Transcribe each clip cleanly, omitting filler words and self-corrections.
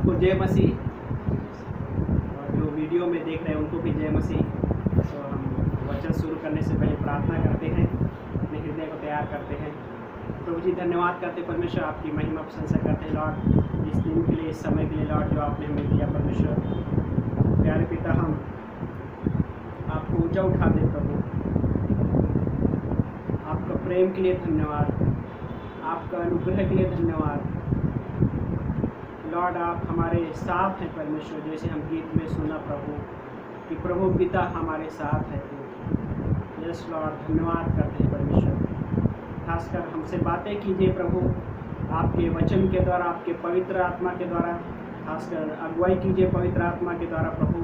सबको जय मसीह, और जो वीडियो में देख रहे हैं उनको भी जय मसीह। तो हम वचन शुरू करने से पहले प्रार्थना करते हैं, अपने हृदय को तैयार करते हैं। प्रभु जी धन्यवाद करते परमेश्वर, आपकी महिमा प्रशंसा करते हैं लॉर्ड, इस दिन के लिए, इस समय के लिए लॉर्ड जो आपने हमें दिया परमेश्वर। प्यारे पिता, हम आपको ऊंचा उठाते प्रभु, आपका प्रेम के लिए धन्यवाद, आपका अनुग्रह के लिए धन्यवाद लॉर्ड। आप हमारे साथ हैं परमेश्वर, जैसे हम गीत में सुना प्रभु कि प्रभु पिता हमारे साथ है। तो यस लॉर्ड, धन्यवाद करते हैं परमेश्वर। खासकर हमसे बातें कीजिए प्रभु, आपके वचन के द्वारा, आपके पवित्र आत्मा के द्वारा, खासकर अगुवाई कीजिए पवित्र आत्मा के द्वारा प्रभु।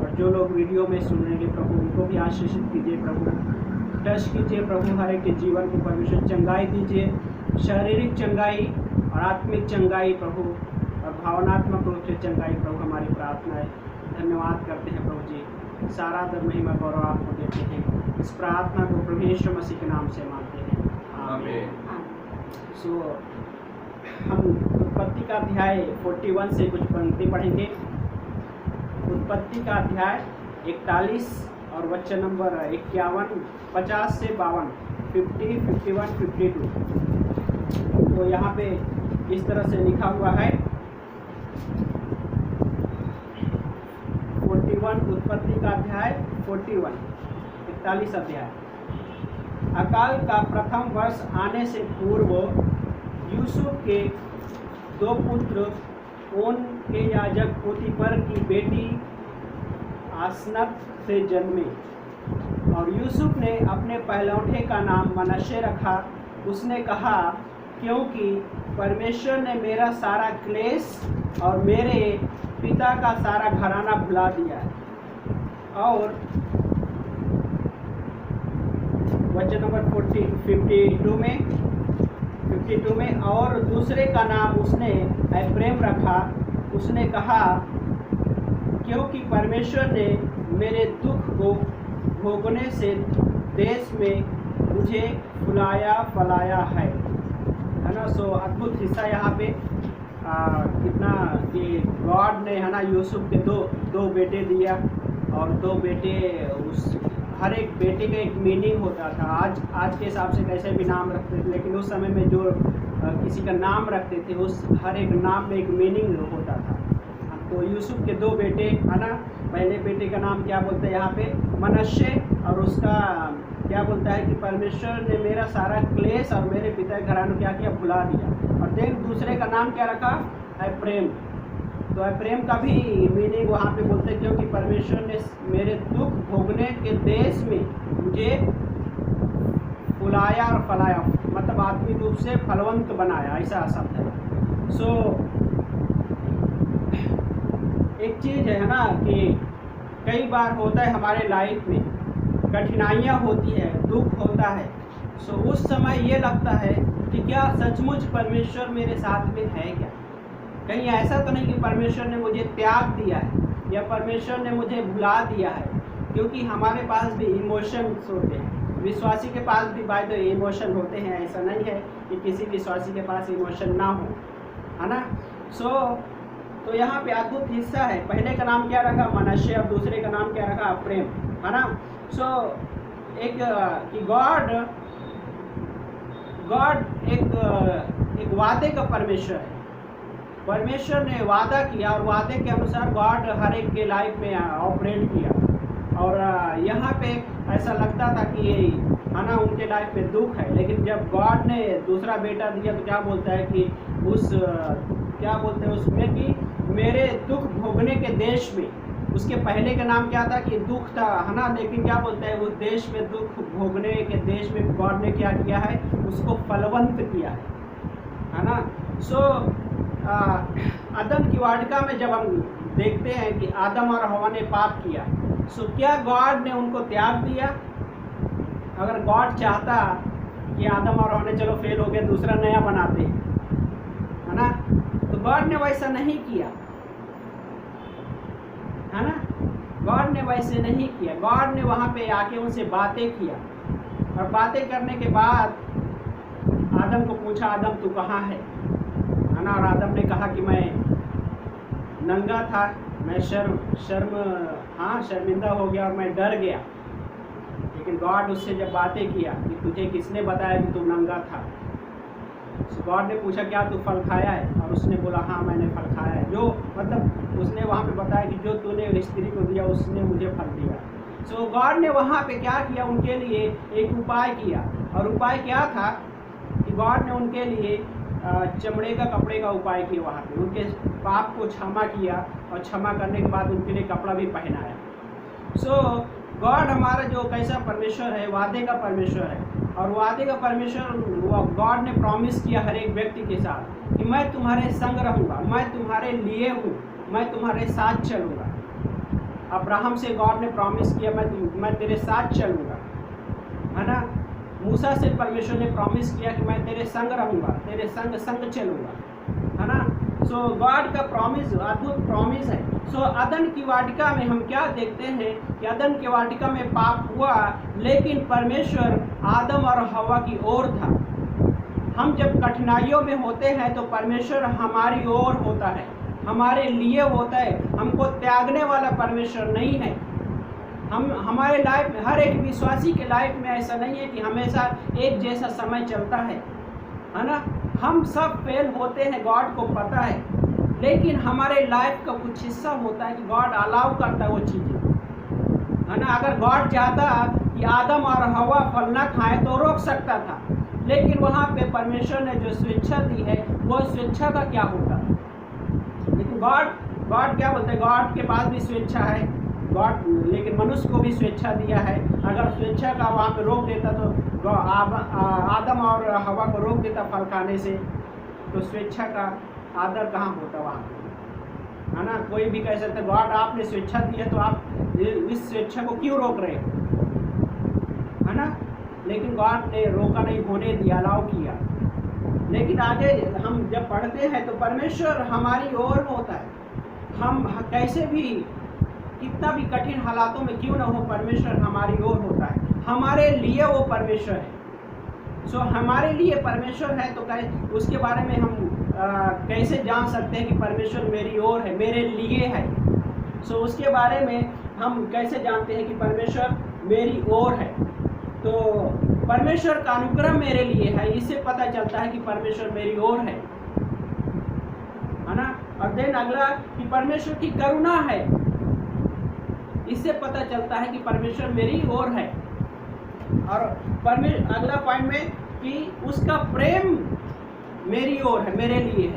और जो लोग वीडियो में सुनेंगे प्रभु, उनको भी आशीषित कीजिए प्रभु, टच कीजिए प्रभु हर एक के जीवन को परमेश्वर, चंगाई दीजिए, शारीरिक चंगाई और आत्मिक चंगाई प्रभु, और भावनात्मक रूप से चंगाई प्रभु, हमारी प्रार्थना है। धन्यवाद करते हैं प्रभु जी, सारा दर महिमा गौरव आपको देते हैं। इस प्रार्थना को प्रभु यीशु मसीह के नाम से मांगते हैं, आमीन। सो हम उत्पत्ति का अध्याय 41 से कुछ पंक्ति पढ़ेंगे। उत्पत्ति का अध्याय 41 और वचन नंबर 51, 50 से 52, 50, 51, 52। तो यहाँ पे इस तरह से लिखा हुआ है 41, उत्पत्ति का अध्याय 41, 41 अध्याय। अकाल का प्रथम वर्ष आने से पूर्व यूसुफ के 2 पुत्र, ओन के याजक पोतीपर की बेटी आसनत से जन्मे, और यूसुफ ने अपने पहलौठे का नाम मनश्शे रखा। उसने कहा, क्योंकि परमेश्वर ने मेरा सारा क्लेश और मेरे पिता का सारा घराना भुला दिया है। और वचन नंबर 52 में और दूसरे का नाम उसने एफ्रेम रखा। उसने कहा, क्योंकि परमेश्वर ने मेरे दुख को भोगने से देश में मुझे फुलाया फलाया है ना। सो अद्भुत हिस्सा यहाँ पे कितना कि गॉड ने है ना यूसुफ के दो बेटे दिया, और 2 बेटे, उस हर एक बेटे का एक मीनिंग होता था। आज के हिसाब से कैसे भी नाम रखते थे, लेकिन उस समय में जो किसी का नाम रखते थे, उस हर एक नाम में एक मीनिंग होता था। तो यूसुफ के 2 बेटे है ना, पहले बेटे का नाम क्या बोलते हैं यहाँ पे, मनश्शे, और उसका क्या बोलता है कि परमेश्वर ने मेरा सारा क्लेश और मेरे पिता के घराने क्या किया, भुला दिया। और देन दूसरे का नाम क्या रखा, एफ्रेम। तो एफ्रेम का भी मीनिंग वहाँ पे बोलते हैं, क्योंकि परमेश्वर ने मेरे दुख भोगने के देश में मुझे फुलाया और फलाया, मतलब आत्मिक रूप से फलवंत बनाया, ऐसा शब्द है। सो एक चीज़ है ना कि कई बार होता है हमारे लाइफ में, कठिनाइयाँ होती है, दुख होता है। सो उस समय ये लगता है कि क्या सचमुच परमेश्वर मेरे साथ में है क्या? कहीं ऐसा तो नहीं कि परमेश्वर ने मुझे त्याग दिया है या परमेश्वर ने मुझे भुला दिया है? क्योंकि हमारे पास भी इमोशंस होते हैं, विश्वासी के पास भी बाय द इमोशन होते हैं। ऐसा नहीं है कि किसी विश्वासी के पास इमोशन ना हो, है ना। सो तो यहाँ पे अद्भुत हिस्सा है। पहले का नाम क्या रखा, मनश्शे, और दूसरे का नाम क्या रखा, एफ्रेम, है ना। सो एक कि गॉड एक वादे का परमेश्वर है। परमेश्वर ने वादा किया और वादे के अनुसार गॉड हर एक के लाइफ में ऑपरेट किया। और यहाँ पे ऐसा लगता था कि है ना उनके लाइफ में दुख है, लेकिन जब गॉड ने दूसरा बेटा दिया तो क्या बोलता है कि क्या बोलते हैं उसमें कि मेरे दुख भोगने के देश में, उसके पहले का नाम क्या था कि दुख था, है ना, लेकिन क्या बोलता है उस देश में, दुख भोगने के देश में गॉड ने क्या किया है, उसको फलवंत किया है ना। सो आदम की वाटिका में जब हम देखते हैं कि आदम और हवा ने पाप किया, सो क्या गॉड ने उनको त्याग दिया? अगर गॉड चाहता कि आदम और हवा ने चलो फेल हो गए, दूसरा नया बनाते हैं, है ना, तो गॉड ने वैसा नहीं किया, है ना। गॉड ने वैसे नहीं किया। गॉड ने वहाँ पे आके उनसे बातें किया, और बातें करने के बाद आदम को पूछा, आदम तू कहाँ है ना। और आदम ने कहा कि मैं नंगा था, मैं शर्मिंदा हो गया और मैं डर गया। लेकिन गॉड उससे जब बातें किया कि तुझे किसने बताया कि तू नंगा था, गॉड ने पूछा क्या तू फल खाया है, और उसने बोला हाँ मैंने फल खाया है। जो मतलब उसने वहाँ पे बताया कि जो तूने स्त्री को दिया उसने मुझे फल दिया। सो गॉड ने वहाँ पे क्या किया, उनके लिए एक उपाय किया, और उपाय क्या था कि गॉड ने उनके लिए चमड़े का कपड़े का उपाय किया। वहाँ पे उनके पाप को क्षमा किया, और क्षमा करने के बाद उनके लिए कपड़ा भी पहनाया। सो गॉड हमारा जो कैसा परमेश्वर है, वादे का परमेश्वर है, और वादे का परमेश्वर गॉड ने प्रॉमिस किया हर एक व्यक्ति के साथ कि मैं तुम्हारे संग रहूँगा, मैं तुम्हारे लिए हूँ, मैं तुम्हारे साथ चलूँगा। अब्राहम से गॉड ने प्रॉमिस किया मैं तेरे साथ चलूँगा, है ना। मूसा से परमेश्वर ने प्रॉमिस किया कि मैं तेरे संग रहूँगा, तेरे संग चलूँगा, है ना। सो गॉड का प्रॉमिस अद्भुत प्रॉमिस है। सो अदन की वाटिका में हम क्या देखते हैं कि अदन की वाटिका में पाप हुआ, लेकिन परमेश्वर आदम और हवा की ओर था। हम जब कठिनाइयों में होते हैं तो परमेश्वर हमारी ओर होता है, हमारे लिए होता है, हमको त्यागने वाला परमेश्वर नहीं है। हमारे लाइफ में, हर एक विश्वासी के लाइफ में ऐसा नहीं है कि हमेशा एक जैसा समय चलता है ना। हम सब फेल होते हैं, गॉड को पता है, लेकिन हमारे लाइफ का कुछ हिस्सा होता है कि गॉड अलाउ करता है वो चीज़ें, है ना। अगर गॉड चाहता कि आदम और हवा फल ना खाएं तो रोक सकता था, लेकिन वहाँ पे परमेश्वर ने जो स्वेच्छा दी है वो स्वेच्छा का क्या होता है। लेकिन गॉड क्या बोलते हैं, गॉड के पास भी स्वेच्छा है गॉड, लेकिन मनुष्य को भी स्वेच्छा दिया है। अगर स्वेच्छा का वहाँ पे रोक देता तो आदम और हवा को रोक देता फल खाने से, तो स्वेच्छा का आदर कहाँ होता वहाँ पे, है ना। कोई भी कह सकता है गॉड आपने स्वेच्छा दी है तो आप इस स्वेच्छा को क्यों रोक रहे हो, है ना। लेकिन गॉड ने रोका नहीं, होने दिया, अलाउ किया। लेकिन आगे हम जब पढ़ते हैं तो परमेश्वर हमारी ओर होता है। हम कैसे भी, कितना भी कठिन हालातों में क्यों ना हो, परमेश्वर हमारी ओर होता है, हमारे लिए वो परमेश्वर है। सो हमारे लिए परमेश्वर है तो उसके बारे में हम कैसे जान सकते हैं कि परमेश्वर मेरी ओर है, मेरे लिए है। सो उसके बारे में हम कैसे जानते हैं कि परमेश्वर मेरी ओर है। तो परमेश्वर का अनुग्रह मेरे लिए है, इससे पता चलता है कि परमेश्वर मेरी ओर है ना। और देन अगला कि परमेश्वर की करुणा है, इससे पता चलता है कि परमेश्वर मेरी ओर है। और अगला पॉइंट में कि उसका प्रेम मेरी ओर है, मेरे लिए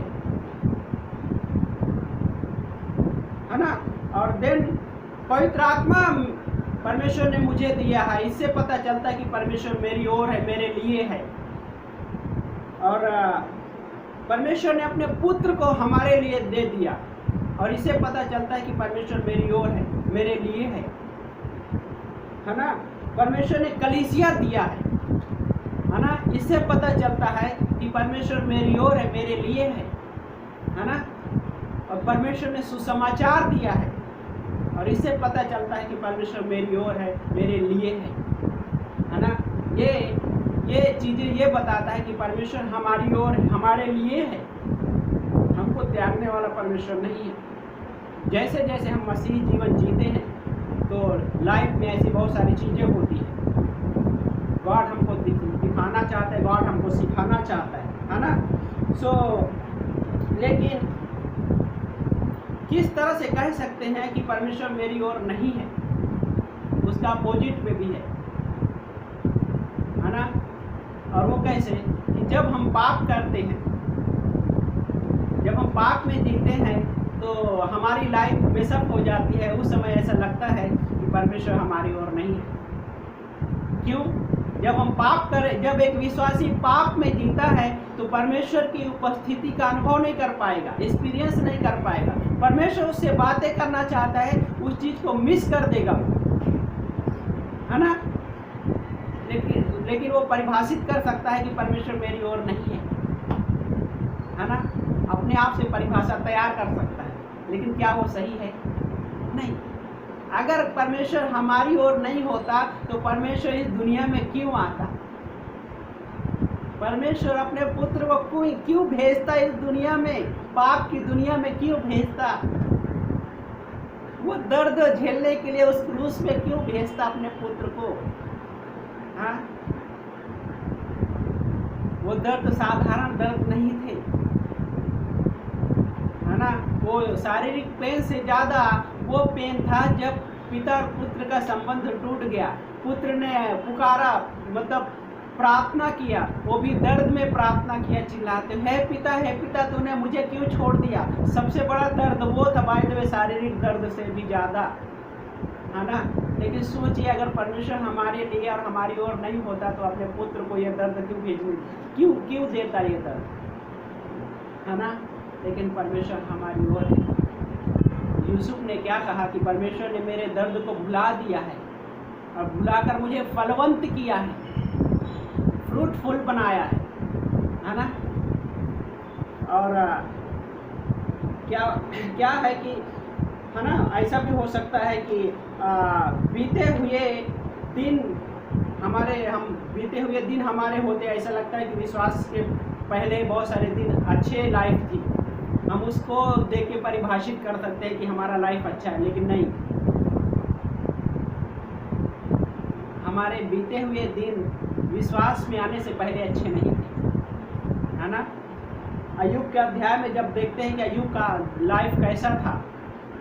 है ना। और देन पवित्र आत्मा परमेश्वर ने मुझे दिया है, इससे पता चलता है कि परमेश्वर मेरी ओर है, मेरे लिए है। और परमेश्वर ने अपने पुत्र को हमारे लिए दे दिया, और इससे पता चलता है कि परमेश्वर मेरी ओर है, मेरे लिए है ना। परमेश्वर ने कलीसिया दिया है ना, इससे पता चलता है कि परमेश्वर मेरी ओर है, मेरे लिए है ना। और परमेश्वर ने सुसमाचार दिया है, और इससे पता चलता है कि परमेश्वर मेरी ओर है, मेरे लिए है ना। ये चीज़ें ये बताता है कि परमेश्वर हमारी ओर है, हमारे लिए है, हमको त्यागने वाला परमेश्वर नहीं है। जैसे जैसे हम मसीही जीवन जीते हैं तो लाइफ में ऐसी बहुत सारी चीज़ें होती हैं, गॉड हमको दिखाना चाहता है, गॉड हमको सिखाना चाहता है ना। सो लेकिन किस तरह से कह सकते हैं कि परमेश्वर मेरी ओर नहीं है, उसका अपोजिट में भी है ना। और वो कैसे कि जब हम पाप करते हैं, जब हम पाप में जीते हैं तो हमारी लाइफ बेसक हो जाती है। उस समय ऐसा लगता है कि परमेश्वर हमारी ओर नहीं है। क्यों? जब हम पाप करें, जब एक विश्वासी पाप में जीता है तो परमेश्वर की उपस्थिति का अनुभव नहीं कर पाएगा, एक्सपीरियंस नहीं कर पाएगा। परमेश्वर उससे बातें करना चाहता है, उस चीज़ को मिस कर देगा, है ना। लेकिन वो परिभाषित कर सकता है कि परमेश्वर मेरी ओर नहीं है ना। अपने आप से परिभाषा तैयार कर सकता है, लेकिन क्या वो सही है? नहीं। अगर परमेश्वर हमारी ओर नहीं होता तो परमेश्वर इस दुनिया में क्यों आता? परमेश्वर अपने पुत्र को क्यों भेजता इस दुनिया में, पाप की दुनिया में क्यों भेजता? वो दर्द झेलने के लिए उस क्रूस में क्यों भेजता अपने पुत्र को? हाँ, वो दर्द साधारण दर्द नहीं थे, है ना। वो शारीरिक पेन से ज्यादा वो पेन था जब पिता और पुत्र का संबंध टूट गया। पुत्र ने पुकारा, मतलब प्रार्थना किया, वो भी दर्द में प्रार्थना किया, चिल्लाते, हे पिता तूने मुझे क्यों छोड़ दिया। सबसे बड़ा दर्द वो था, बाय द वे, शारीरिक दर्द से भी ज्यादा, है ना। लेकिन सोचिए, अगर परमेश्वर हमारे लिए और हमारी ओर नहीं होता तो अपने पुत्र को यह दर्द क्यों देता ये दर्द, है ना। लेकिन परमेश्वर हमारी ओर है। यूसुफ ने क्या कहा कि परमेश्वर ने मेरे दर्द को भुला दिया है और भुलाकर मुझे फलवंत किया है, फ्रूटफुल बनाया है ना। और क्या है कि, है ना, ऐसा भी हो सकता है कि बीते हुए दिन हमारे होते ऐसा लगता है कि विश्वास के पहले बहुत सारे दिन अच्छे लाइफ थी, हम उसको देख के परिभाषित कर सकते हैं कि हमारा लाइफ अच्छा है, लेकिन नहीं। हमारे बीते हुए दिन विश्वास में आने से पहले अच्छे नहीं थे, है ना। अय्यूब के अध्याय में जब देखते हैं कि अय्यूब का लाइफ कैसा था,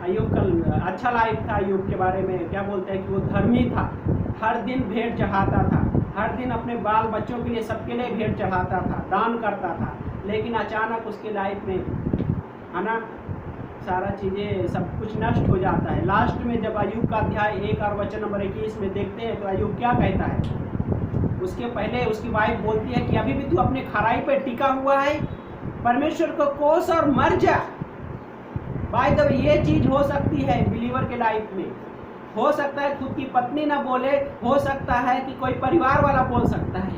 अय्यूब का अच्छा लाइफ था। अय्यूब के बारे में क्या बोलते हैं कि वो धर्मी था, हर दिन भेंट चढ़ाता था, हर दिन अपने बाल बच्चों के लिए, सबके लिए भेंट चढ़ाता था, दान करता था। लेकिन अचानक उसके लाइफ में, है ना, सारा चीज़ें सब कुछ नष्ट हो जाता है। लास्ट में जब अय्यूब का अध्याय 1 और वचन नंबर 21 में देखते हैं तो अय्यूब क्या कहता है। उसके पहले उसकी वाइफ बोलती है कि अभी भी तू अपने खराई पे टिका हुआ है, परमेश्वर को कोस और मर जा। बाय द वे, ये चीज हो सकती है बिलीवर के लाइफ में। हो सकता है खुद की पत्नी ना बोले, हो सकता है कि कोई परिवार वाला बोल सकता है,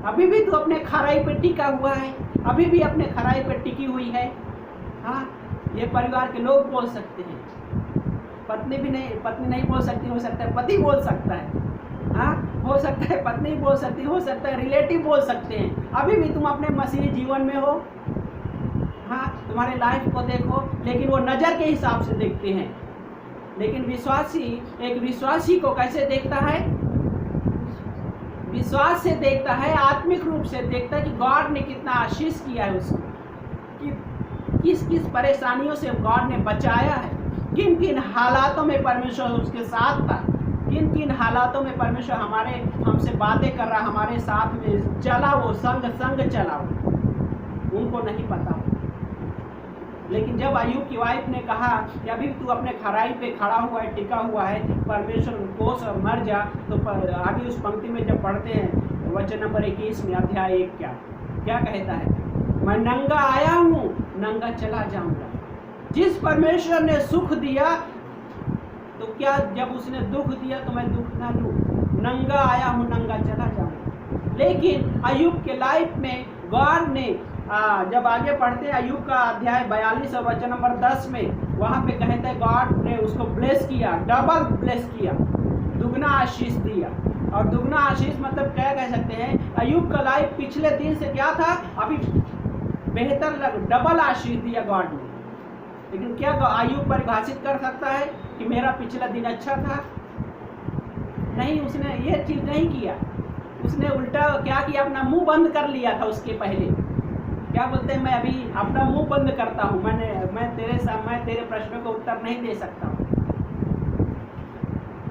अभी भी तू अपने खराई पे टिका हुआ है, अभी भी अपने खराई पे टिकी हुई है। हाँ, ये परिवार के लोग बोल सकते हैं, पत्नी नहीं बोल सकती, हो सकता है पति बोल सकता है, हाँ, हो सकता है पत्नी बोल सकती, हो सकता है रिलेटिव बोल सकते हैं, अभी भी तुम अपने मसीही जीवन में हो। हाँ, तुम्हारे लाइफ को देखो, लेकिन वो नज़र के हिसाब से देखते हैं। लेकिन एक विश्वासी को कैसे देखता है? विश्वास से देखता है, आत्मिक रूप से देखता है कि गॉड ने कितना आशीष किया है उसको, कि किस किस परेशानियों से गॉड ने बचाया है, किन किन हालातों में परमेश्वर उसके साथ था, किन किन हालातों में परमेश्वर हमसे बातें कर रहा, हमारे साथ में चला, वो संग चला, उनको नहीं पता। लेकिन जब अय्यूब की वाइफ ने कहा कि अभी तू अपने खराई पे खड़ा हुआ है, टिका हुआ है, परमेश्वर कोस और मर जा, तो आगे उस पंक्ति में जब पढ़ते हैं वचन नंबर 21 में, अध्याय 1 क्या कहता है? मैं नंगा आया हूँ, नंगा चला जाऊंगा। जिस परमेश्वर ने सुख दिया, तो क्या जब उसने दुख दिया तो मैं दुख ना लूं? नंगा आया हूँ, नंगा चला जाऊंगा। लेकिन अय्यूब के लाइफ में गॉड ने, जब आगे पढ़ते हैं अय्यूब का अध्याय 42 और वचन नंबर 10 में, वहाँ पे कहते हैं गॉड ने उसको ब्लेस किया, डबल ब्लेस किया, दुगना आशीष दिया। और दुगना आशीष मतलब क्या कह सकते हैं? अय्यूब का लाइफ पिछले दिन से क्या था, अभी बेहतर डबल आशीष दिया गॉड ने। लेकिन क्या अय्यूब परिभाषित कर सकता है कि मेरा पिछला दिन अच्छा था? नहीं, उसने ये चीज नहीं किया। उसने उल्टा क्या किया, अपना मुंह बंद कर लिया था। उसके पहले क्या बोलते हैं, मैं अभी अपना मुंह बंद करता हूँ, मैं तेरे प्रश्नों का उत्तर नहीं दे सकता हूँ,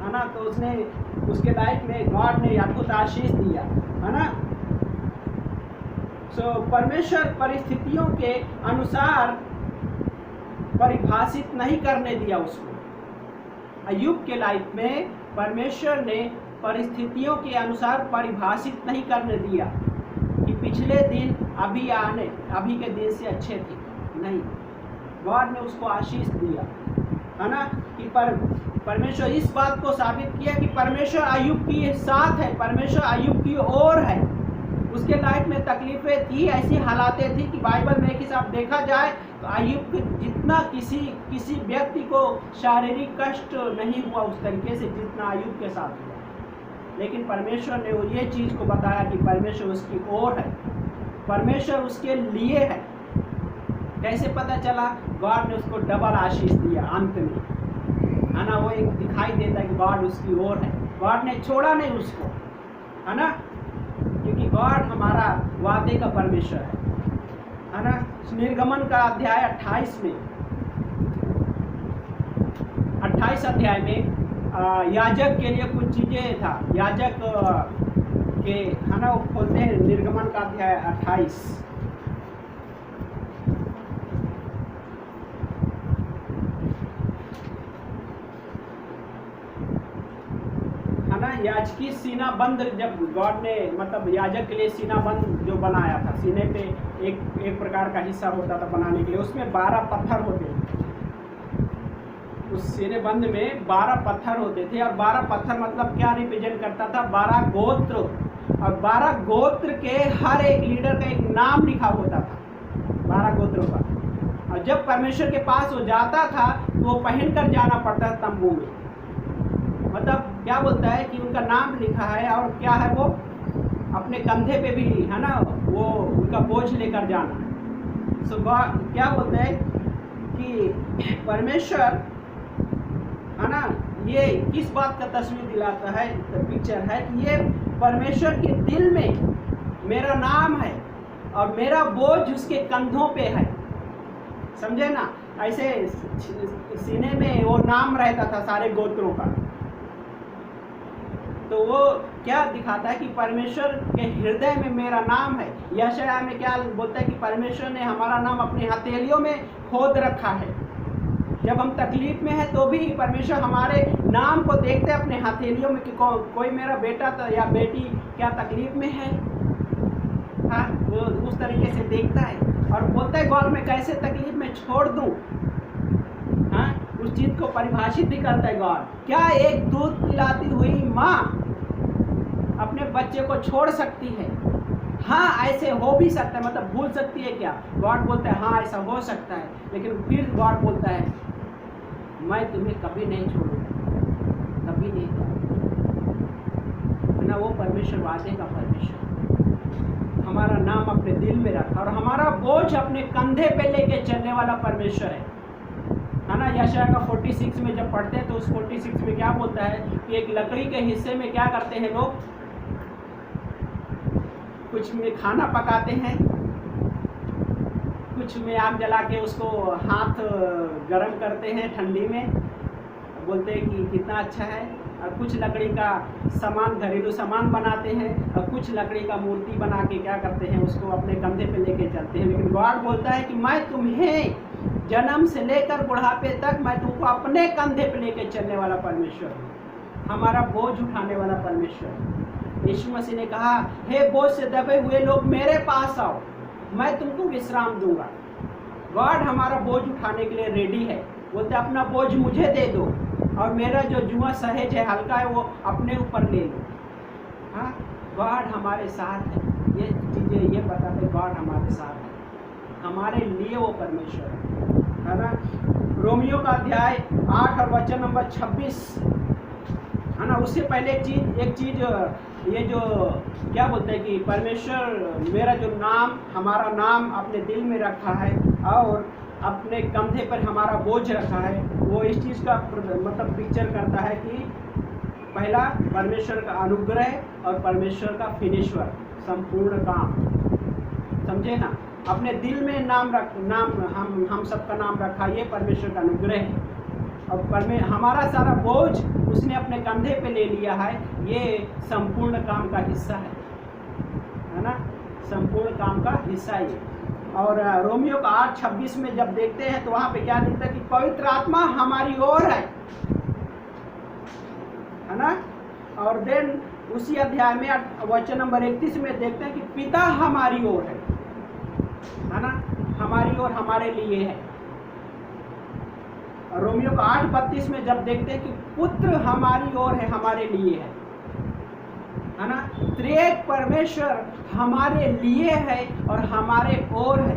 है ना। तो उसने, उसके लाइफ में गॉड ने अद्भुत आशीष दिया, है ना। सो परमेश्वर परिस्थितियों के अनुसार परिभाषित नहीं करने दिया उसको। अय्यूब के लाइफ में परमेश्वर ने परिस्थितियों के अनुसार परिभाषित नहीं करने दिया कि पिछले दिन अभी के दिन से अच्छे थे। नहीं, गॉड ने उसको आशीष दिया, है ना, कि परमेश्वर इस बात को साबित किया कि परमेश्वर अय्यूब के साथ है, परमेश्वर अय्यूब की ओर है। उसके लाइफ में तकलीफें थी, ऐसी हालातें थी कि बाइबल में एक हिसाब देखा जाए तो अय्यूब जितना किसी व्यक्ति को शारीरिक कष्ट नहीं हुआ उस तरीके से जितना अय्यूब के साथ हुआ। लेकिन परमेश्वर ने वो ये चीज़ को बताया कि परमेश्वर उसकी ओर है, परमेश्वर उसके लिए है। कैसे पता चला? गॉड ने उसको डबल आशीष दिया अंत में। है ना, वो एक दिखाई देता है कि गॉड उसकी ओर है, गॉड ने छोड़ा नहीं उसको, है ना, क्योंकि गॉड हमारा वादे का परमेश्वर है ना। निर्गमन का अध्याय 28 अध्याय में याजक के लिए कुछ चीज़ें था, याजक के, है ना, वो खोलते हैं निर्गमन का अध्याय 28। है ना, याजकी सीना बंद, जब गॉड ने मतलब याजक के लिए सीना बंद जो बनाया था, सीने पे एक प्रकार का हिस्सा होता था बनाने के लिए, उसमें 12 पत्थर होते थे। उस सीने बंद में 12 पत्थर होते थे, और 12 पत्थर मतलब क्या रिप्रेजेंट करता था, 12 गोत्र, और 12 गोत्र के हर एक लीडर का एक नाम लिखा होता था, 12 गोत्रों का। और जब परमेश्वर के पास वो जाता था तो वो पहन कर जाना पड़ता था तंबू में, मतलब क्या बोलता है कि उनका नाम लिखा है, और क्या है वो अपने कंधे पे भी, है ना, वो उनका बोझ लेकर जाना। सो क्या बोलता है कि परमेश्वर, है ना, ये किस बात का तस्वीर दिलाता है, पिक्चर है कि ये परमेश्वर के दिल में मेरा नाम है और मेरा बोझ उसके कंधों पे है, समझे ना। ऐसे सीने में वो नाम रहता था सारे गोत्रों का। तो वो क्या दिखाता है कि परमेश्वर के हृदय में मेरा नाम है। यशायाह में क्या बोलता है कि परमेश्वर ने हमारा नाम अपनी हथेलियों में खोद रखा है। जब हम तकलीफ में हैं तो भी परमेश्वर हमारे नाम को देखते हैं अपने हथेलियों में कि कोई मेरा बेटा या बेटी क्या तकलीफ में है, हाँ, वो उस तरीके से देखता है और बोलता है गॉड मैं कैसे तकलीफ में छोड़ दूं, हाँ, उस चीज़ को परिभाषित भी करता है गॉड। क्या एक दूध पिलाती हुई माँ अपने बच्चे को छोड़ सकती है? हाँ, ऐसे हो भी सकता है, मतलब भूल सकती है क्या? गॉड बोलता है हाँ ऐसा हो सकता है, लेकिन फिर गॉड बोलता है मैं तुम्हें कभी नहीं छोड़ूंगा, कभी नहीं, है ना। वो परमेश्वर वादे का परमेश्वर, हमारा नाम अपने दिल में रखा और हमारा बोझ अपने कंधे पे लेके चलने वाला परमेश्वर है ना। यशायाह का 46 में जब पढ़ते हैं तो उस 46 में क्या बोलता है कि एक लकड़ी के हिस्से में क्या करते हैं लोग, कुछ में खाना पकाते हैं, कुछ में आग जला के उसको हाथ गरम करते हैं ठंडी में, बोलते हैं कि कितना अच्छा है, और कुछ लकड़ी का सामान, घरेलू सामान बनाते हैं, और कुछ लकड़ी का मूर्ति बना के क्या करते हैं उसको अपने कंधे पे लेके चलते हैं। लेकिन गॉड बोलता है कि मैं तुम्हें जन्म से लेकर बुढ़ापे तक मैं तुमको अपने कंधे पे लेके चलने वाला परमेश्वर हूँ, हमारा बोझ उठाने वाला परमेश्वर। यीशु मसीह ने कहा हे बोझ से दबे हुए लोग मेरे पास आओ, मैं तुमको विश्राम दूंगा। गॉड हमारा बोझ उठाने के लिए रेडी है, बोलते अपना बोझ मुझे दे दो और मेरा जो जुआ सहज है, हल्का है, वो अपने ऊपर ले लो। हाँ, गॉड हमारे साथ है, ये चीज़ें ये बताते गॉड हमारे साथ है, हमारे लिए वो परमेश्वर है ना। रोमियो का अध्याय 8 और वचन नंबर 26, है ना। उससे पहले एक चीज़ ये जो क्या बोलते हैं कि परमेश्वर मेरा जो नाम, हमारा नाम अपने दिल में रखा है और अपने कंधे पर हमारा बोझ रखा है, वो इस चीज़ का मतलब पिक्चर करता है कि पहला परमेश्वर का अनुग्रह और परमेश्वर का फिनिश्वर, संपूर्ण काम, समझे ना। अपने दिल में नाम हम सबका नाम रखा, ये परमेश्वर का अनुग्रह है, और हमारा सारा बोझ उसने अपने कंधे पे ले लिया है, ये संपूर्ण काम का हिस्सा है ना, संपूर्ण काम का हिस्सा ये। और रोमियो का 8:26 में जब देखते हैं तो वहाँ पे क्या लिखता है कि पवित्र आत्मा हमारी ओर है ना। और देन उसी अध्याय में वचन नंबर 31 में देखते हैं कि पिता हमारी ओर है ना, हमारी ओर, हमारे लिए है। रोमियो का 8:32 में जब देखते हैं कि पुत्र हमारी ओर है, हमारे लिए है ना। त्रिएक परमेश्वर हमारे लिए है और हमारे ओर है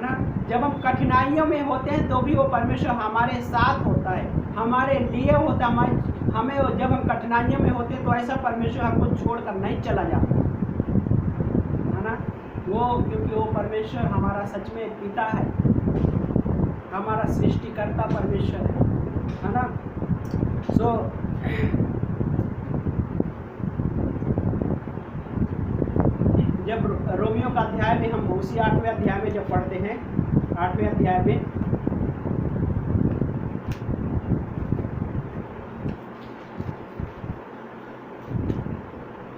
ना। जब हम कठिनाइयों में होते हैं तो भी वो परमेश्वर हमारे साथ होता है, हमारे लिए होता है। हमें जब हम कठिनाइयों में होते हैं तो ऐसा परमेश्वर हमको छोड़कर नहीं चला जाता है ना। वो क्योंकि वो परमेश्वर हमारा सच में पिता है, हमारा सृष्टिकर्ता परमेश्वर है। है ना। सो जब रोमियो का अध्याय में हम उसी 8वें अध्याय में जब पढ़ते हैं, 8वें अध्याय में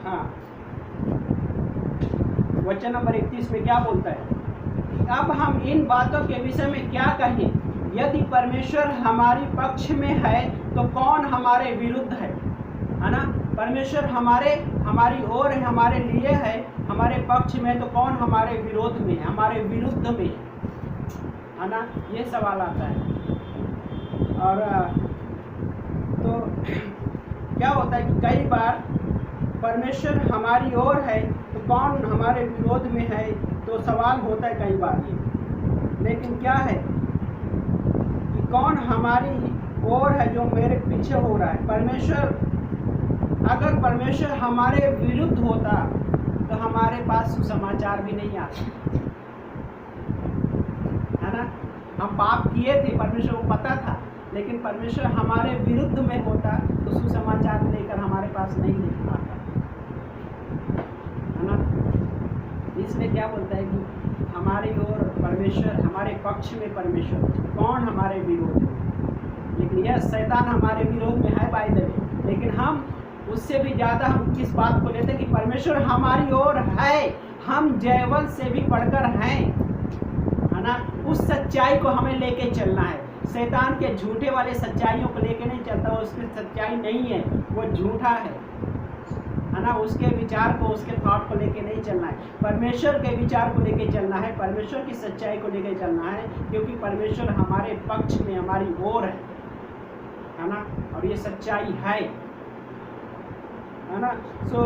हाँ वचन नंबर 31 में क्या बोलता है, अब हम इन बातों के विषय में क्या कहें, यदि परमेश्वर हमारी पक्ष में है तो कौन हमारे विरुद्ध है ना। परमेश्वर हमारी ओर है, हमारे लिए है, हमारे पक्ष में, तो कौन हमारे विरोध में, हमारे विरुद्ध में, है ना। ये सवाल आता है। और तो क्या होता है कि कई बार परमेश्वर हमारी ओर है तो कौन हमारे विरोध में है, तो सवाल होता है कई बार ये। लेकिन क्या है कि कौन हमारी ओर है जो मेरे पीछे हो रहा है। परमेश्वर, अगर परमेश्वर हमारे विरुद्ध होता तो हमारे पास सुसमाचार भी नहीं आता, है ना। हम पाप किए थे, परमेश्वर को पता था, लेकिन परमेश्वर हमारे विरुद्ध में होता तो सुसमाचार लेकर हमारे पास नहीं आता, है ना। इसलिए क्या बोलता है कि हमारी ओर परमेश्वर, हमारे पक्ष में परमेश्वर, कौन हमारे विरोध में। लेकिन यह शैतान हमारे विरोध में है बाय द वे, लेकिन हम उससे भी ज़्यादा हम किस बात को लेते हैं कि परमेश्वर हमारी ओर है, हम जयवंत से भी बढ़कर हैं, है ना। उस सच्चाई को हमें लेके चलना है। शैतान के झूठे वाले सच्चाइयों को लेके नहीं चलता, उसकी सच्चाई नहीं है, वो झूठा है ना। उसके विचार को, उसके थॉट को लेके नहीं चलना है, परमेश्वर के विचार को लेके चलना है, परमेश्वर की सच्चाई को लेके चलना है, क्योंकि परमेश्वर हमारे पक्ष में, हमारी ओर है ना। और ये सच्चाई है ना। सो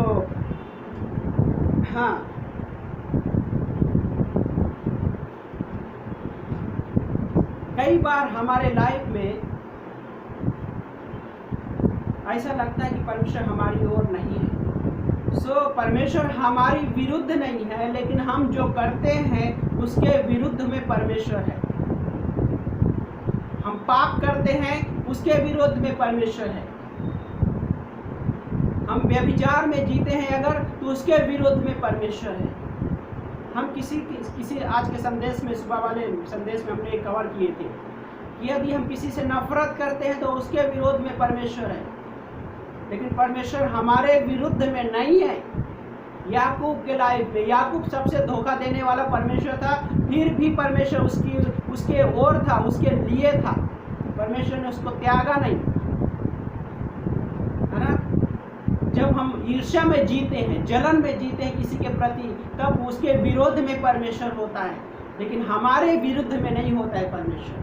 हाँ, कई बार हमारे लाइफ में ऐसा लगता है कि परमेश्वर हमारी ओर नहीं है। सो परमेश्वर हमारी विरुद्ध नहीं है, लेकिन हम जो करते हैं उसके विरुद्ध में परमेश्वर है। हम पाप करते हैं, उसके विरुद्ध में परमेश्वर है। हम व्यभिचार में जीते हैं अगर, तो उसके विरुद्ध में परमेश्वर है। हम किसी आज के संदेश में, सुबह वाले संदेश में हमने कवर किए थे कि यदि हम किसी से नफरत करते हैं तो उसके विरोध में परमेश्वर है, लेकिन परमेश्वर हमारे विरुद्ध में नहीं है। याकूब के लाइफ में, याकूब सबसे धोखा देने वाला परमेश्वर था, फिर भी परमेश्वर उसके ओर था, उसके लिए था। परमेश्वर ने उसको त्यागा नहीं, है ना। जब हम ईर्ष्या में जीते हैं, जलन में जीते हैं किसी के प्रति, तब उसके विरोध में परमेश्वर होता है, लेकिन हमारे विरुद्ध में नहीं होता है परमेश्वर,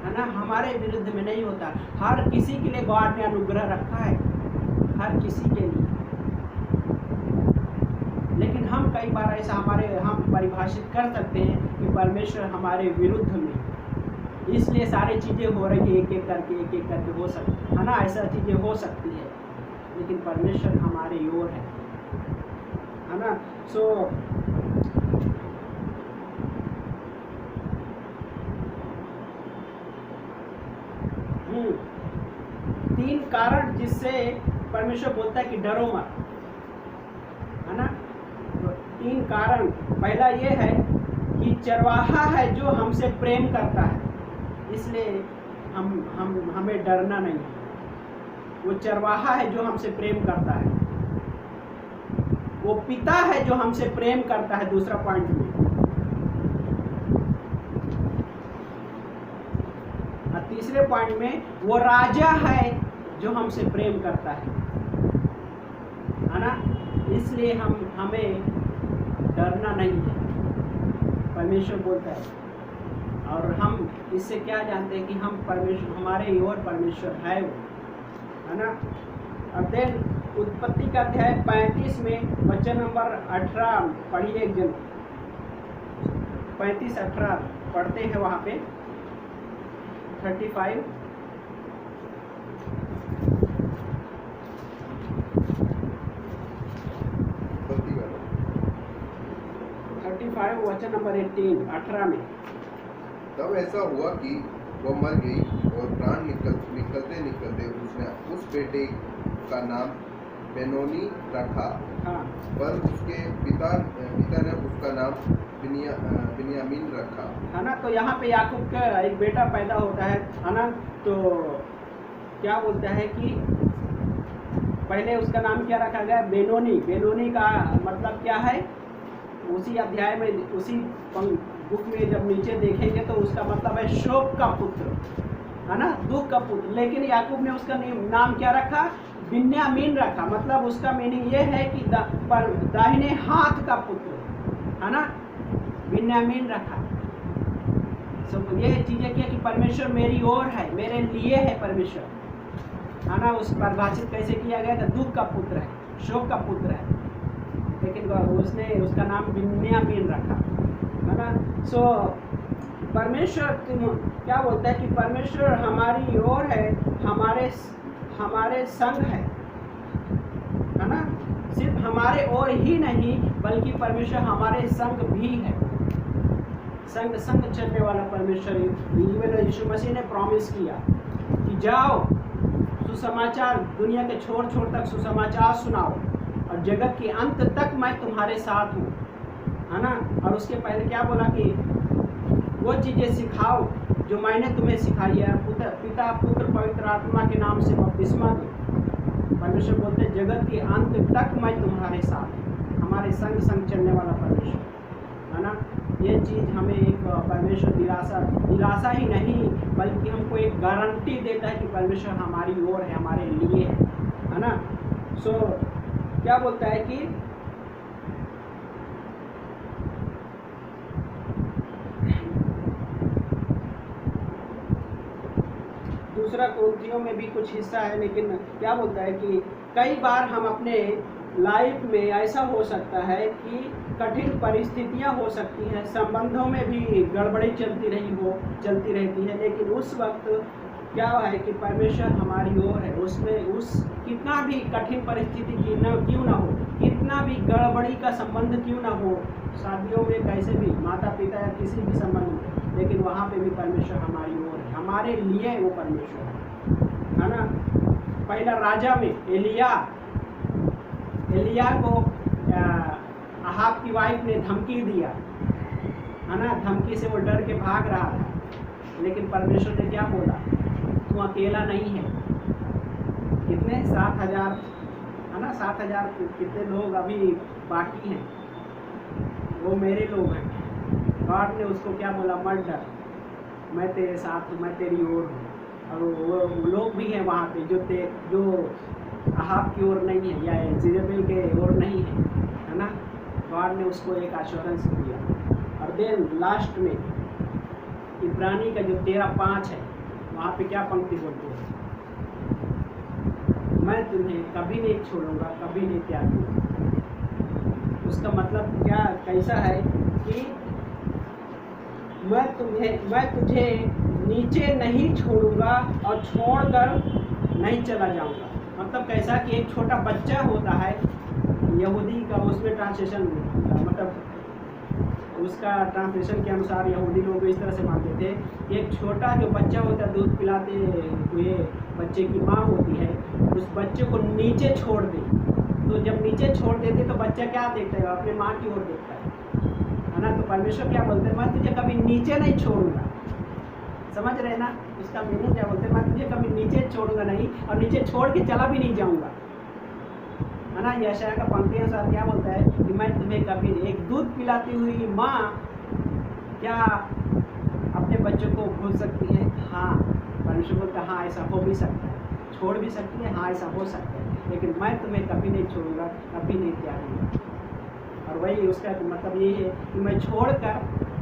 है ना। हमारे विरुद्ध में नहीं होता। हर किसी के लिए गॉड ने अनुग्रह रखा है, हर किसी के लिए। लेकिन हम कई बार ऐसा हम परिभाषित कर सकते हैं कि परमेश्वर हमारे विरुद्ध में, इसलिए सारी चीज़ें हो रही है, एक एक करके हो सकती है ना। ऐसा चीज़ें हो सकती है, लेकिन परमेश्वर हमारे ओर है ना। सो तीन कारण जिससे परमेश्वर बोलता है कि डरो मत, है ना। तो तीन कारण, पहला ये है कि चरवाहा है जो हमसे प्रेम करता है, इसलिए हमें डरना नहीं है। वो चरवाहा है जो हमसे प्रेम करता है, वो पिता है जो हमसे प्रेम करता है, दूसरा पॉइंट में। और तीसरे पॉइंट में वो राजा है जो हमसे प्रेम करता है ना। इसलिए हमें डरना नहीं है, परमेश्वर बोलता है। और हम इससे क्या जानते हैं कि हम परमेश्वर, हमारे ओर परमेश्वर है वो, है ना। अब देन उत्पत्ति का अध्याय 35 में वचन नंबर 18 पढ़िए एक जन, 35-18 पढ़ते हैं वहाँ पे। 35 वचन नंबर 18 में। तब ऐसा हुआ कि वो मर गई और प्राण निकलते निकलते उसने उस बेटे का नाम बेनोनी रखा। हाँ, पर उसके पिता ने उसका नाम बिन्यामीन रखा। है ना। तो यहाँ पे याकूब का एक बेटा पैदा होता है ना। तो क्या बोलता है कि पहले उसका नाम क्या रखा गया? बेनोनी। बेनोनी का मतलब क्या है? उसी अध्याय में, उसी बुक में जब नीचे देखेंगे तो उसका मतलब है शोक का पुत्र, है ना, दुख का पुत्र। लेकिन याकूब ने उसका नाम क्या रखा? बिन्यामीन रखा। मतलब उसका मीनिंग ये है कि दाहिने हाथ का पुत्र, है ना, बिन्यामीन रखा। सब ये चीजें क्या कि परमेश्वर मेरी ओर है, मेरे लिए है परमेश्वर, है ना। उस परिभाषित कैसे किया गया था? दुख का पुत्र है, शोक का पुत्र है, लेकिन उसने उसका नाम बिन्यामीन रखा, है ना। सो परमेश्वर क्या बोलता है कि परमेश्वर हमारी ओर है, हमारे संग है ना। सिर्फ हमारे ओर ही नहीं बल्कि परमेश्वर हमारे संग भी है। संग चलने वाला परमेश्वर। यीशु मसीह ने प्रॉमिस किया कि जाओ सुसमाचार, दुनिया के छोर छोर तक सुसमाचार सुनाओ और जगत के अंत तक मैं तुम्हारे साथ हूँ, है ना। और उसके पहले क्या बोला कि वो चीज़ें सिखाओ जो मैंने तुम्हें सिखाई है। पिता पुत्र पवित्र आत्मा के नाम से बपतिस्मा दो। परमेश्वर बोलते जगत के अंत तक मैं तुम्हारे साथ हूँ। हमारे संग संग चलने वाला परमेश्वर, है ना। ये चीज़ हमें एक परमेश्वर दिलासा ही नहीं बल्कि हमको एक गारंटी देता है कि परमेश्वर हमारी ओर है, हमारे लिए है ना। सो क्या बोलता है कि दूसरा कुरिन्थियों में भी कुछ हिस्सा है, लेकिन क्या बोलता है कि कई बार हम अपने लाइफ में ऐसा हो सकता है कि कठिन परिस्थितियां हो सकती हैं, संबंधों में भी गड़बड़ी चलती रहती है, लेकिन उस वक्त क्या है कि परमेश्वर हमारी ओर है। उसमें कितना भी कठिन परिस्थिति क्यों ना हो, कितना भी गड़बड़ी का संबंध क्यों ना हो, शादियों में कैसे भी, माता पिता या किसी भी संबंध में, लेकिन वहाँ पे भी परमेश्वर हमारी ओर है, हमारे लिए वो परमेश्वर है ना। पहला राजा में एलिया को अहाब की वाइफ ने धमकी दिया, है ना। धमकी से वो डर के भाग रहा था, लेकिन परमेश्वर ने क्या बोला? तू अकेला नहीं है। कितने 7,000, है ना, 7,000 कितने लोग अभी बाकी हैं, वो मेरे लोग हैं। गॉड ने उसको क्या बोला? मत डर, मैं तेरे साथ हूँ, मैं तेरी ओर हूँ। और वो लोग भी हैं वहाँ पे जो अहाब की ओर नहीं है या इजेबेल के ओर नहीं है ना। गॉड ने उसको एक एश्योरेंस दिया। और देन लास्ट में इब्रानी का जो 13:5 है, वहाँ पे क्या पंक्ति बोलते हैं? मैं तुम्हें कभी नहीं छोड़ूंगा, कभी नहीं त्यागूंगा। उसका मतलब क्या, कैसा है कि मैं तुझे नीचे नहीं छोड़ूंगा और छोड़कर नहीं चला जाऊंगा। मतलब कैसा कि एक छोटा बच्चा होता है, यहूदी का उसमें ट्रांसलेशन, मतलब उसका ट्रांसलेशन के अनुसार यहूदी लोग इस तरह से मानते थे कि एक छोटा जो बच्चा होता है, दूध पिलाते हुए बच्चे की माँ होती है, उस बच्चे को नीचे छोड़ दे, तो जब नीचे छोड़ देते तो बच्चा क्या देखता है? अपने माँ की ओर देखता है ना। तो परमेश्वर क्या बोलते हैं? मैं तुझे कभी नीचे नहीं छोड़ूंगा। समझ रहे ना उसका मीनिंग क्या बोलते हैं? मैं तुझे कभी नीचे छोड़ूंगा नहीं और नीचे छोड़ के चला भी नहीं जाऊंगा, है ना। यशायाह का पंक्ति अनुसार क्या बोलता है कि मैं तुम्हें कभी, एक दूध पिलाती हुई माँ क्या अपने बच्चों को भूल सकती है? हाँ, परमेश्वर बोलता है हाँ, ऐसा हो भी सकता है, छोड़ भी सकती है, हाँ ऐसा हो सकता है, लेकिन मैं तुम्हें कभी नहीं छोड़ूंगा, कभी नहीं त्यागूंगा। और वही उसका मतलब ये है कि मैं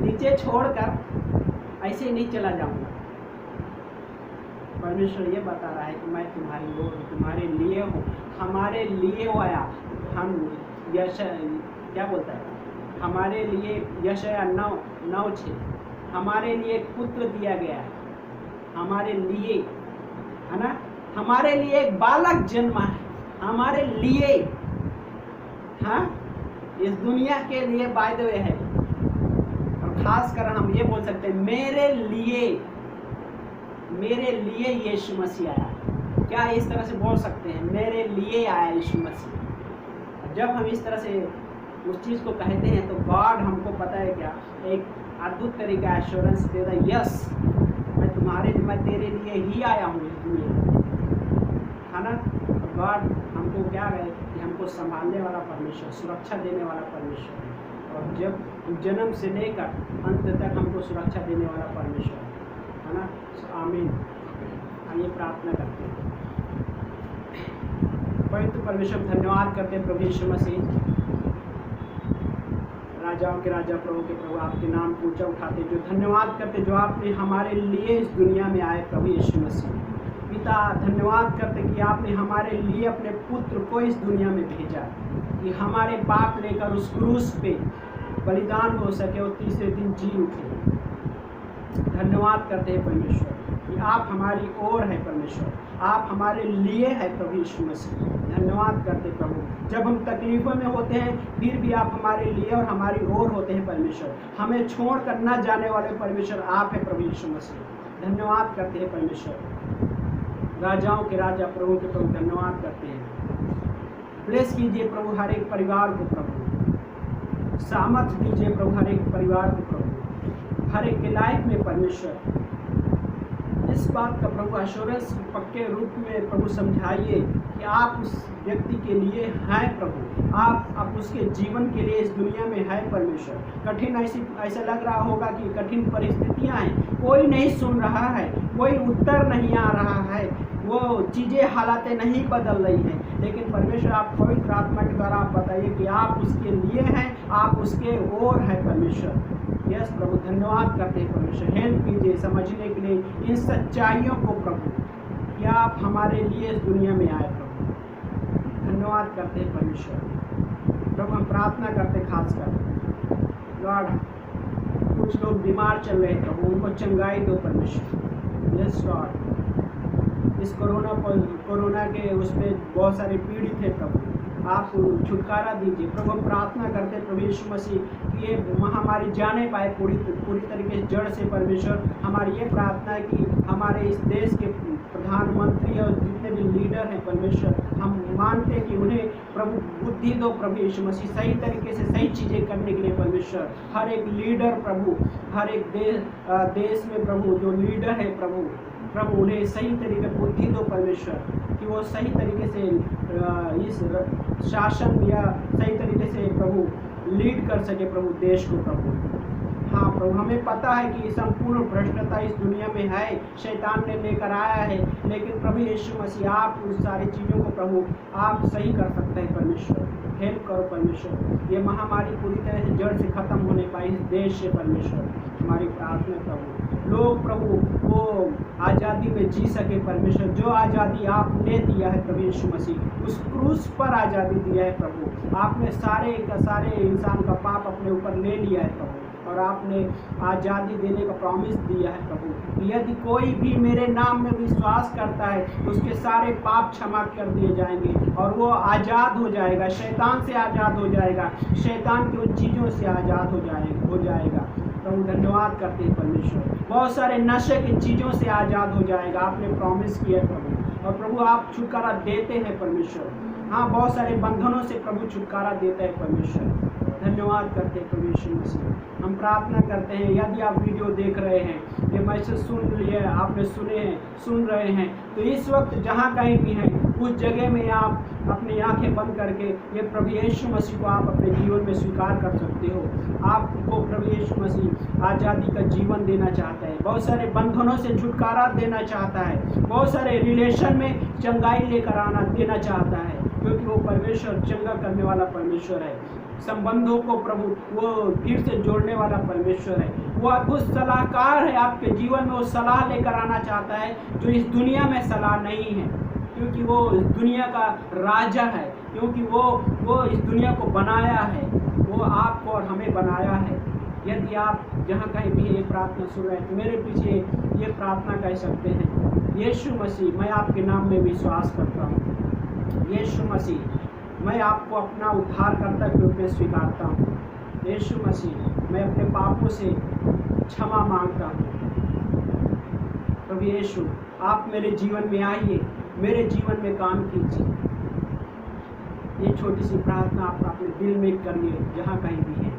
नीचे छोड़कर ऐसे ही नहीं चला जाऊंगा। परमेश्वर ये बता रहा है कि मैं तुम्हारी ओर हूँ, तुम्हारे लिए हूँ, हमारे लिए वो आया। हम क्या बोलता है? हमारे लिए यशायाह 9:6 हमारे लिए एक पुत्र दिया गया है, हमारे लिए, है ना। हमारे लिए एक बालक जन्मा है, हमारे लिए, हाँ, इस दुनिया के लिए बाय द वे है। और खास कर हम ये बोल सकते हैं मेरे लिए, मेरे लिए यीशु मसीह आया। क्या इस तरह से बोल सकते हैं, मेरे लिए आया यीशु मसीह? जब हम इस तरह से उस चीज़ को कहते हैं तो गॉड हमको पता है क्या, एक अद्भुत तरीके का एश्योरेंस देता है, यस मैं तेरे लिए ही आया हूँ इस दुनिया में, है ना। गॉड हमको क्या है कि हमको संभालने वाला परमेश्वर, सुरक्षा देने वाला परमेश्वर है, और जब जन्म से लेकर अंत तक हमको सुरक्षा देने वाला परमेश्वर है ना। आमीन। आइए प्रार्थना करते हैं। पवित्र परमेश्वर धन्यवाद करते हैं प्रभु यीशु मसीह, राजाओं के राजा प्रभु के प्रभु, आपके नाम को ऊंचा उठाते, जो धन्यवाद करते जो आपने हमारे लिए इस दुनिया में आए प्रभु यीशु मसीह। पिता धन्यवाद करते कि आपने हमारे लिए अपने पुत्र को इस दुनिया में भेजा कि हमारे पाप लेकर उस क्रूस पे बलिदान हो सके और तीसरे दिन जी उठे। धन्यवाद करते हैं परमेश्वर कि आप हमारी ओर है परमेश्वर, आप हमारे लिए है प्रभु यीशु मसीह। धन्यवाद करते प्रभु, जब हम तकलीफ़ों में होते हैं फिर भी आप हमारे लिए और हमारी ओर होते हैं परमेश्वर। हमें छोड़ कर न जाने वाले परमेश्वर आप है प्रभु यीशु मसीह। धन्यवाद करते हैं परमेश्वर, राजाओं के राजा प्रभु के प्रभु, धन्यवाद करते हैं। ब्लेस कीजिए प्रभु हर एक परिवार को प्रभु, सामर्थ दीजिए प्रभु हर एक परिवार को प्रभु, हर एक के लाइफ में परमेश्वर इस बात का प्रभु एश्योरेंस पक्के रूप में प्रभु समझाइए कि आप उस व्यक्ति के लिए हैं प्रभु, आप उसके जीवन के लिए इस दुनिया में है परमेश्वर। कठिन ऐसा लग रहा होगा कि कठिन परिस्थितियां हैं, कोई नहीं सुन रहा है, कोई उत्तर नहीं आ रहा है, वो चीज़ें हालातें नहीं बदल रही हैं, लेकिन परमेश्वर आप पवित्र आत्मा के द्वारा आप बताइए कि आप उसके लिए हैं, आप उसके ओर हैं परमेश्वर। यस प्रभु, धन्यवाद करते हैं परमेश्वर, हेल्प कीजिए समझने के लिए इन सच्चाइयों को प्रभु कि आप हमारे लिए इस दुनिया में आए प्रभु। धन्यवाद करते हैं परमेश्वर। प्रभु हम प्रार्थना करते खासकर लॉर्ड, कुछ लोग बीमार चल रहे हैं प्रभु, उनको चंगाई दो परमेश्वर। यस लॉर्ड, इस कोरोना के उसमें बहुत सारे पीड़ित हैं प्रभु, आप छुटकारा दीजिए प्रभु। हम प्रार्थना करते हैं प्रभु यीशु मसीह कि ये महामारी जाने पाए पूरी तरीके से जड़ से परमेश्वर। हमारी ये प्रार्थना है कि हमारे इस देश के प्रधानमंत्री और जितने भी लीडर हैं परमेश्वर, हम मानते हैं कि उन्हें प्रभु बुद्धि दो प्रभु यीशु मसीह, सही तरीके से सही चीज़ें करने के लिए परमेश्वर। हर एक लीडर प्रभु, हर एक देश में प्रभु जो लीडर है प्रभु उन्हें सही तरीके बुद्धि दो परमेश्वर कि वो सही तरीके से इस शासन या सही तरीके से प्रभु लीड कर सके प्रभु देश को प्रभु। हाँ प्रभु, हमें पता है कि संपूर्ण भ्रष्टता इस दुनिया में है, शैतान ने लेकर आया है, लेकिन प्रभु यीशु मसीह आप उस सारी चीज़ों को प्रभु आप सही कर सकते हैं परमेश्वर। हेल्प करो परमेश्वर, ये महामारी पूरी तरह से जड़ से खत्म होने पाई इस देश से परमेश्वर। हमारी प्रार्थना प्रभु, लोग प्रभु वो आज़ादी में जी सके परमेश्वर, जो आज़ादी आपने दिया है प्रभु यीशु मसीह, उस क्रूस पर आज़ादी दिया है प्रभु। आपने सारे का सारे इंसान का पाप अपने ऊपर ले लिया है प्रभु, और आपने आज़ादी देने का प्रॉमिस दिया है प्रभु। यदि कोई भी मेरे नाम में विश्वास करता है उसके सारे पाप क्षमा कर दिए जाएंगे और वो आज़ाद हो जाएगा, शैतान से आज़ाद हो जाएगा, शैतान की उन चीज़ों से आज़ाद हो जाएगा प्रभु। धन्यवाद करते हैं परमेश्वर, बहुत सारे नशे की चीज़ों से आज़ाद हो जाएगा, आपने प्रॉमिस किया प्रभु, और प्रभु आप छुटकारा देते हैं परमेश्वर। हाँ, बहुत सारे बंधनों से प्रभु छुटकारा देता है परमेश्वर। धन्यवाद करते हैं प्रभु यीशु मसीह। हम प्रार्थना करते हैं यदि आप वीडियो देख रहे हैं, ये मैसेज सुन लिए आपने सुन रहे हैं, तो इस वक्त जहाँ कहीं भी हैं उस जगह में आप अपनी आंखें बंद करके ये प्रभु यीशु मसीह को आप अपने जीवन में स्वीकार कर सकते हो। आपको प्रभु यीशु मसीह आज़ादी का जीवन देना चाहता है, बहुत सारे बंधनों से छुटकारा देना चाहता है, बहुत सारे रिलेशन में चंगाई लेकर देना चाहता है, क्योंकि वो परमेश्वर चंगा करने वाला परमेश्वर है। संबंधों को प्रभु वो फिर से जोड़ने वाला परमेश्वर है, वो अद्भुत सलाहकार है। आपके जीवन में वो सलाह लेकर आना चाहता है जो इस दुनिया में सलाह नहीं है, क्योंकि वो इस दुनिया का राजा है, क्योंकि वो इस दुनिया को बनाया है, वो आपको और हमें बनाया है। यदि आप जहाँ कहीं भी ये प्रार्थना सुन रहे हैं तो मेरे पीछे ये प्रार्थना कह सकते हैं, यीशु मसीह मैं आपके नाम में विश्वास करता हूँ, यीशु मसीह मैं आपको अपना उद्धारकर्ता के रूप में स्वीकारता हूँ, यीशु मसीह मैं अपने पापों से क्षमा मांगता हूँ। प्रभु प्रभु यीशु आप मेरे जीवन में आइए, मेरे जीवन में काम कीजिए। ये छोटी सी प्रार्थना आप अपने दिल में करिए जहाँ कहीं भी है।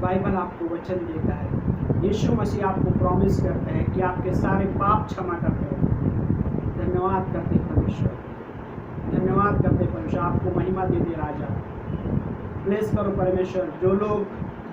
बाइबल आपको वचन देता है, यीशु मसीह आपको प्रॉमिस करता है कि आपके सारे पाप क्षमा करते हैं। धन्यवाद करते परमेश्वर, धन्यवाद करते परमेश्वर, आपको महिमा दे दे राजा। ब्लेस करो परमेश्वर,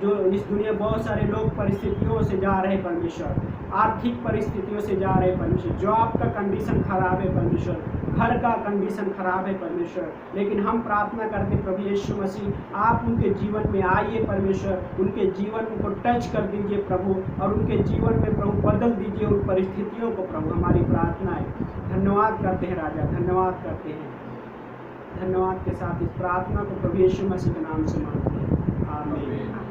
जो इस दुनिया बहुत सारे लोग परिस्थितियों से जा रहे परमेश्वर, आर्थिक परिस्थितियों से जा रहे परमेश्वर, जॉब का कंडीशन खराब है परमेश्वर, घर का कंडीशन खराब है परमेश्वर, लेकिन हम प्रार्थना करते प्रभु यीशु मसीह आप उनके जीवन में आइए परमेश्वर, उनके जीवन को टच कर दीजिए प्रभु, और उनके जीवन में प्रभु बदल दीजिए उन परिस्थितियों को प्रभु। हमारी प्रार्थना है, धन्यवाद करते हैं राजा, धन्यवाद करते हैं। धन्यवाद के साथ इस प्रार्थना को प्रभु यीशु मसीह के नाम से मांगते हैं, आमीन।